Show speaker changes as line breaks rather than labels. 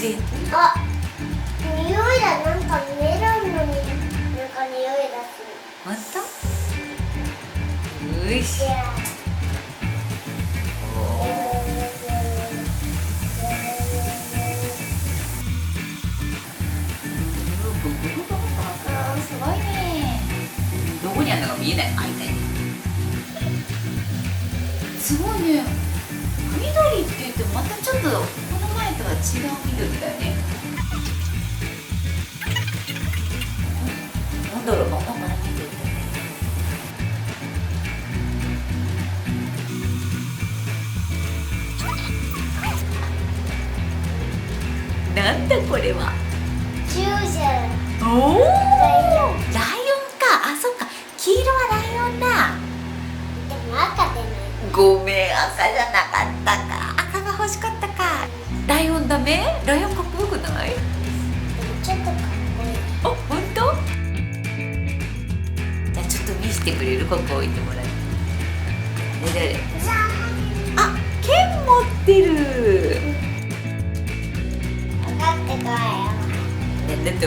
で。
あ、匂いだ。なんかメロンのなんか匂いだする。
ほんと？よし。すごいね。どこにあるのか見えない。あ、いたいた。すごいね。緑って言ってもまたちょっとこの前とは違う緑だよね。なんだろう、なんか見てる。なんだこれは。
チューじゃん。
おお。
ライオン。
ライオンか。あ、そっか。黄色はライオンだ。
でも赤でない。
ごめん、赤じゃなかったか。赤が欲しかったか。ライオンダメ？ライオンかっこよくない？
でもちょっとかっこいい。
あ、本当？じゃあちょっと見せてくれる？ここ置いてもらって。で、あ、剣持ってる。
分かってこいよ。
なんだと？